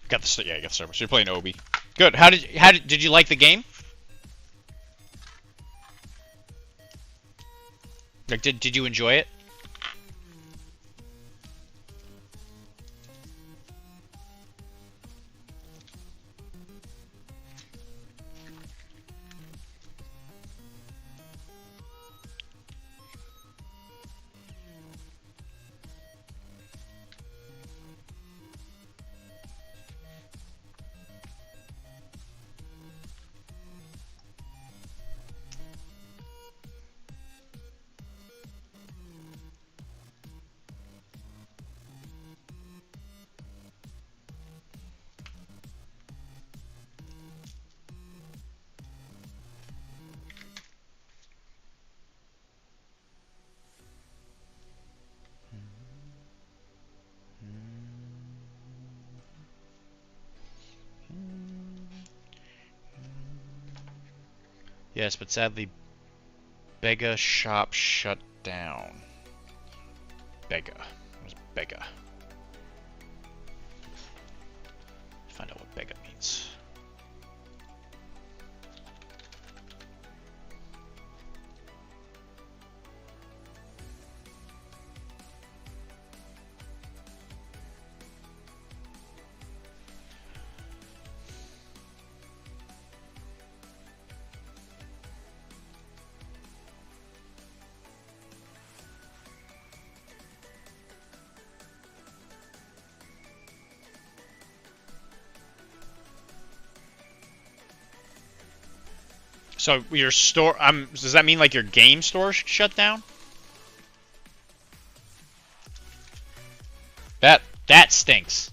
Got the yeah, I got the server. So you're playing Obi. Good. Did you like the game? Like did you enjoy it? Yes, but sadly, Bega shop shut down. Bega. What was Bega? Find out what Bega means. So your store, does that mean like your game store shut down? That stinks.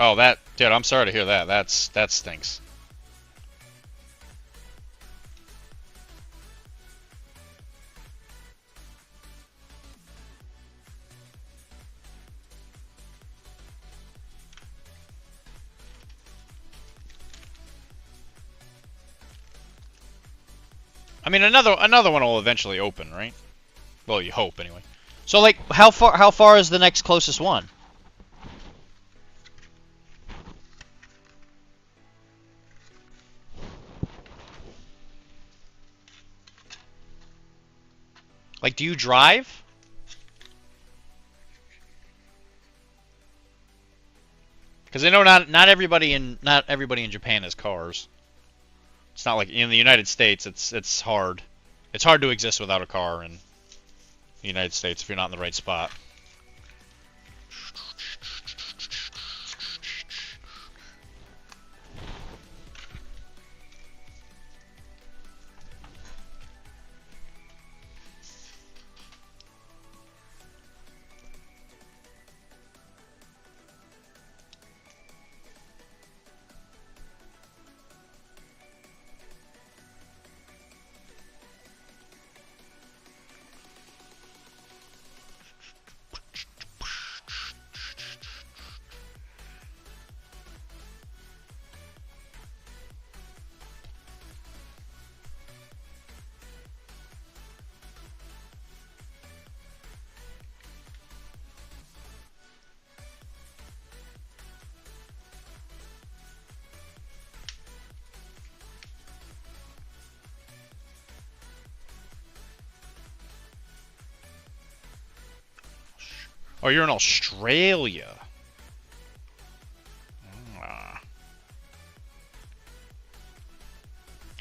Oh, dude, I'm sorry to hear that. That stinks. I mean, another one will eventually open, right? Well, you hope anyway. So, like, how far is the next closest one? Like, do you drive? Because I know not everybody in Japan has cars. It's not like in the United States. It's hard. It's hard to exist without a car in the United States if you're not in the right spot. Oh, you're in Australia.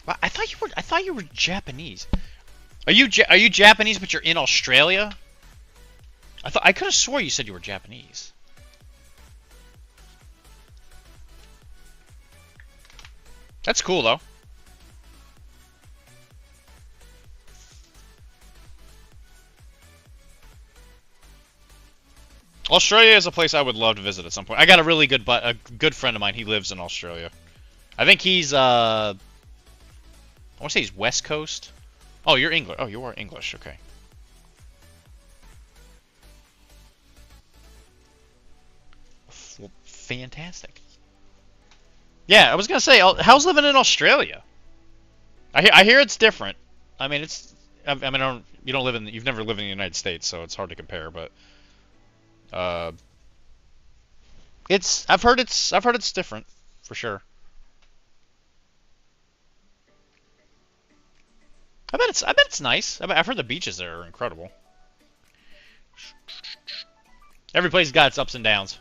Well, I thought you were Japanese. Are you Japanese but you're in Australia? I could have swore you said you were Japanese. That's cool though. Australia is a place I would love to visit at some point. I got a good friend of mine. He lives in Australia. I think he's I want to say he's West Coast. Oh, you're English. Oh, you are English. Okay. Fantastic. Yeah, I was gonna say, how's living in Australia? I hear it's different. I mean, you've never lived in the United States, so it's hard to compare. But uh, I've heard it's different for sure. I bet it's nice. I've heard the beaches there are incredible. Every place got its ups and downs.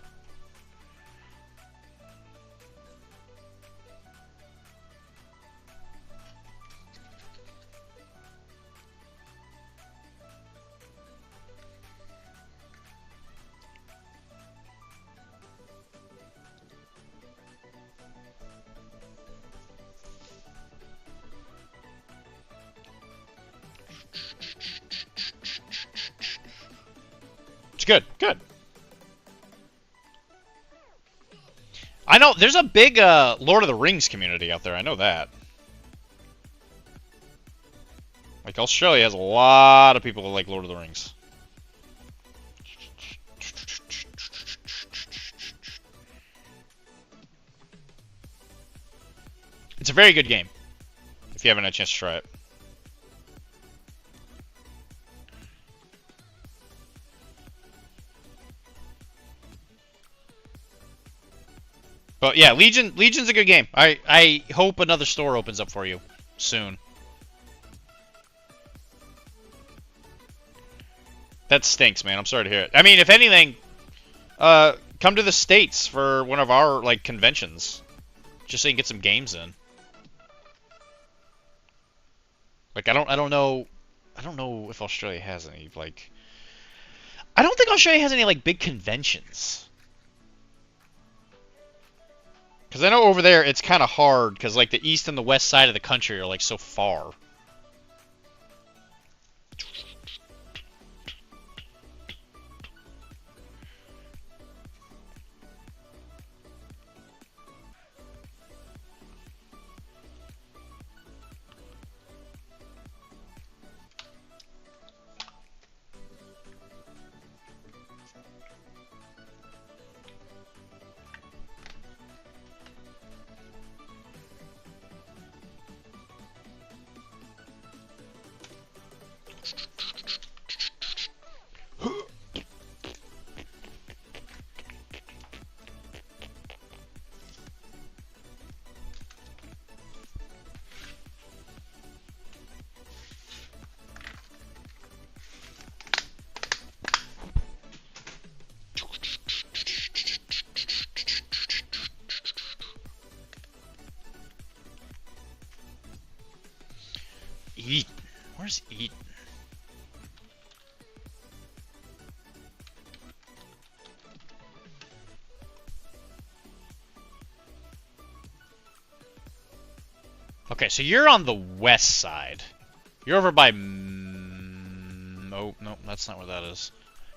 It's good. Good. I know there's a big Lord of the Rings community out there. I know that. Like Australia has a lot of people who like Lord of the Rings. It's a very good game. If you haven't had a chance to try it. But yeah, Legion's a good game. I hope another store opens up for you soon. That stinks, man. I'm sorry to hear it. I mean, if anything, come to the States for one of our like conventions, just so you can get some games in. Like I don't know if Australia has any like. I don't think Australia has any like big conventions. Because I know over there it's kind of hard because like the east and the west side of the country are like so far. Eat? Where's Eat? Okay, so you're on the west side. You're over by... Oh, no, that's not where that is.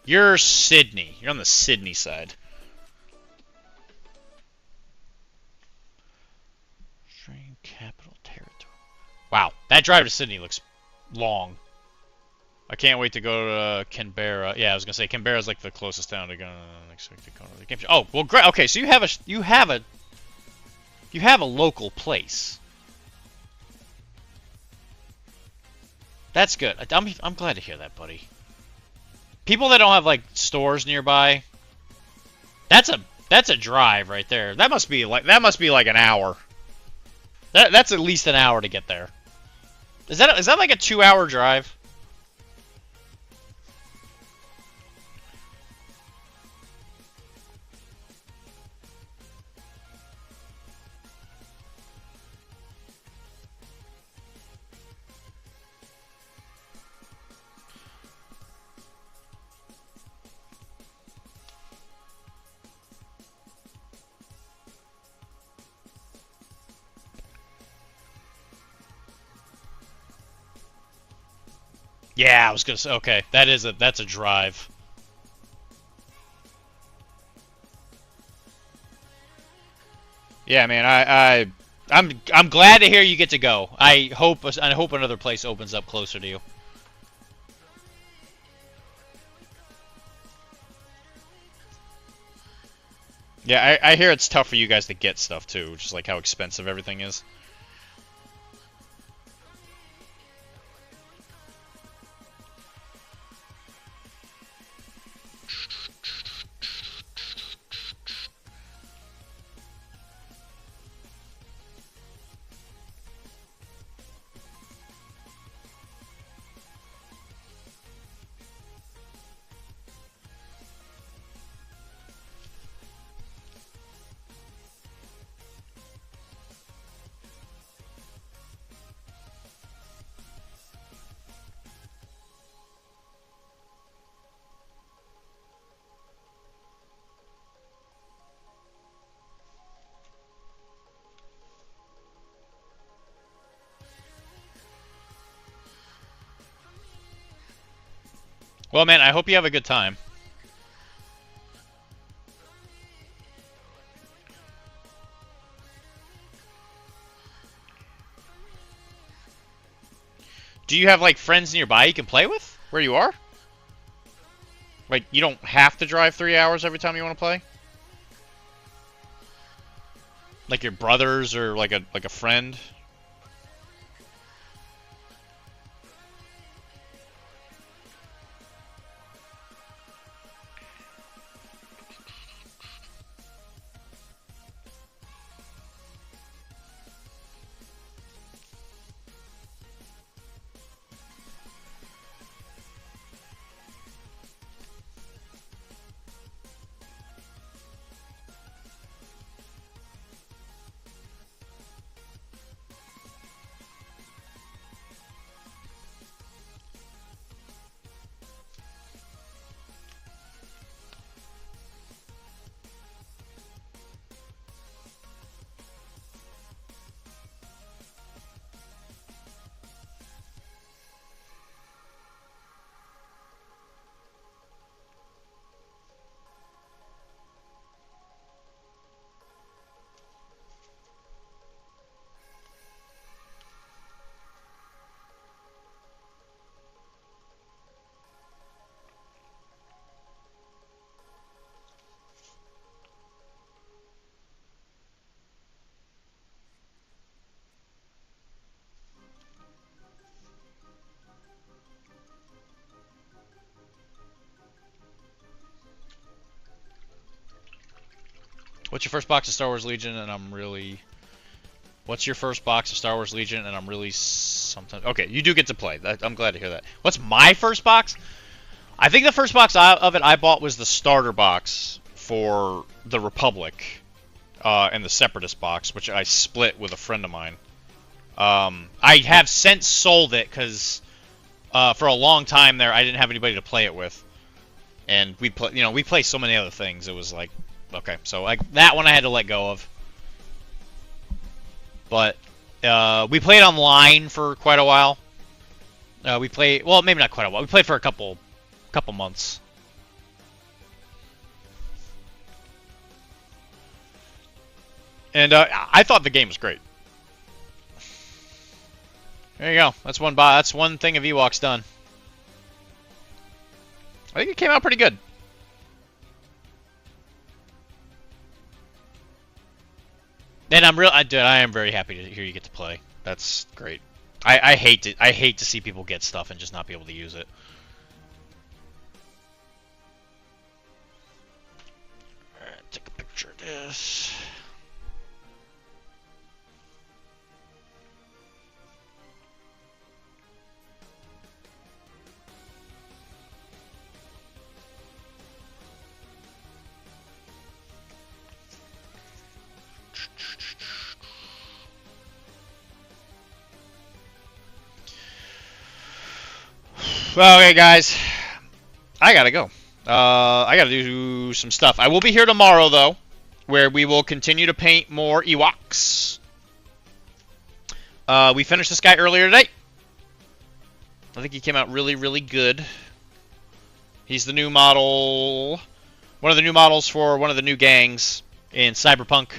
You're Sydney. You're on the Sydney side. Strain Capital Territory. Wow, that drive to Sydney looks long. I can't wait to go to Canberra. Yeah, I was gonna say Canberra's like the closest town to go. Oh, well, great. Okay, so you have a local place. That's good. I'm glad to hear that, buddy. People that don't have like stores nearby, that's a drive right there. That must be like an hour. That's at least an hour to get there. Is that like a 2-hour drive? Yeah, I was gonna say. Okay, that's a drive. Yeah, man. I'm glad to hear you get to go. I hope another place opens up closer to you. Yeah, I hear it's tough for you guys to get stuff too, just like how expensive everything is. Well, man, I hope you have a good time. Do you have like friends nearby you can play with where you are? Like you don't have to drive 3 hours every time you want to play? Like your brothers or like a friend? What's your first box of Star Wars Legion? And I'm really... What's your first box of Star Wars Legion? And I'm really sometimes... Okay, you do get to play. I'm glad to hear that. What's my first box? I think the first box of it I bought was the starter box for the Republic and the Separatist box, which I split with a friend of mine. I have since sold it because for a long time there I didn't have anybody to play it with, and we play so many other things. It was like, okay, so that one I had to let go of. But we played online for quite a while. We played, well, maybe not quite a while. We played for a couple months. And I thought the game was great. There you go. That's one thing of Ewoks done. I think it came out pretty good. And I am very happy to hear you get to play. That's great. I hate to see people get stuff and just not be able to use it. Alright, take a picture of this. Well, okay, guys, I gotta go. I gotta do some stuff. I will be here tomorrow, though, where we will continue to paint more Ewoks. We finished this guy earlier today. I think he came out really, really good. He's the new model, one of the new models for one of the new gangs in Cyberpunk.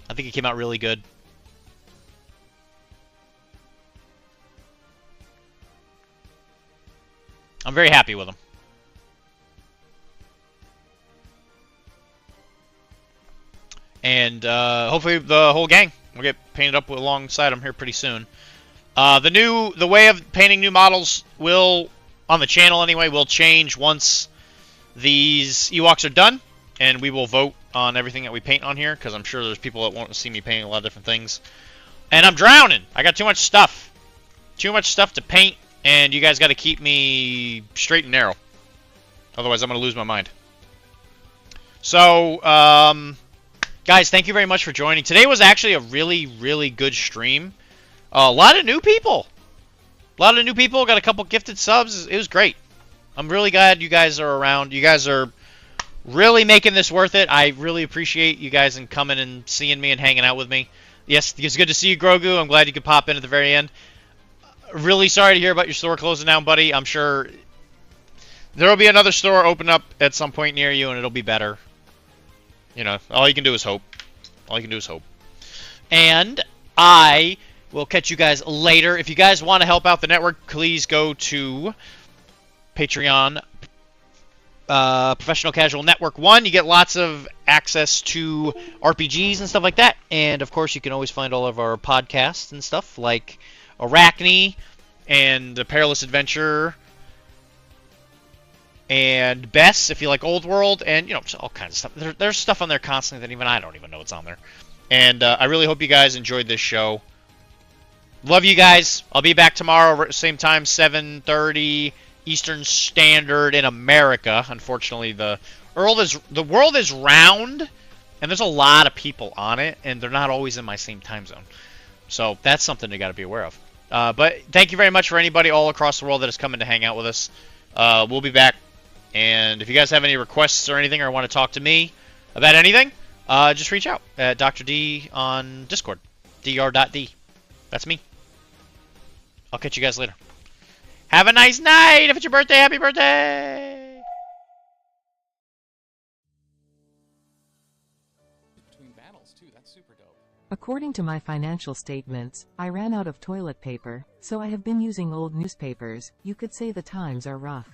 I think he came out really good. I'm very happy with him. And hopefully the whole gang will get painted up alongside him here pretty soon. The way of painting new models will, on the channel anyway, will change once these Ewoks are done, and we will vote on everything that we paint on here, because I'm sure there's people that won't see me painting a lot of different things. And I'm drowning. I got too much stuff. Too much stuff to paint. And you guys got to keep me straight and narrow. Otherwise, I'm going to lose my mind. So, guys, thank you very much for joining. Today was actually a really, really good stream. A lot of new people. Got a couple gifted subs. It was great. I'm really glad you guys are around. You guys are really making this worth it. I really appreciate you guys and coming and seeing me and hanging out with me. Yes, it's good to see you, Grogu. I'm glad you could pop in at the very end. Really sorry to hear about your store closing down, buddy. I'm sure there will be another store open up at some point near you, and it'll be better. You know, all you can do is hope. And I will catch you guys later. If you guys want to help out the network, please go to Patreon, Professional Casual Network 1. You get lots of access to RPGs and stuff like that. And, of course, you can always find all of our podcasts and stuff like Arachne and The Perilous Adventure and Bess, if you like Old World, and, you know, just all kinds of stuff. There's stuff on there constantly that even I don't even know what's on there. And I really hope you guys enjoyed this show. Love you guys. I'll be back tomorrow, same time, 7:30 Eastern Standard in America. Unfortunately, the world is round, and there's a lot of people on it, and they're not always in my same time zone. So that's something you got to be aware of. But thank you very much for anybody all across the world that has come in to hang out with us. We'll be back. And if you guys have any requests or anything or want to talk to me about anything, just reach out at Dr.D on Discord. Dr.D. That's me. I'll catch you guys later. Have a nice night. If it's your birthday, happy birthday. Between battles, too. That's super dope. According to my financial statements, I ran out of toilet paper, so I have been using old newspapers. You could say the times are rough.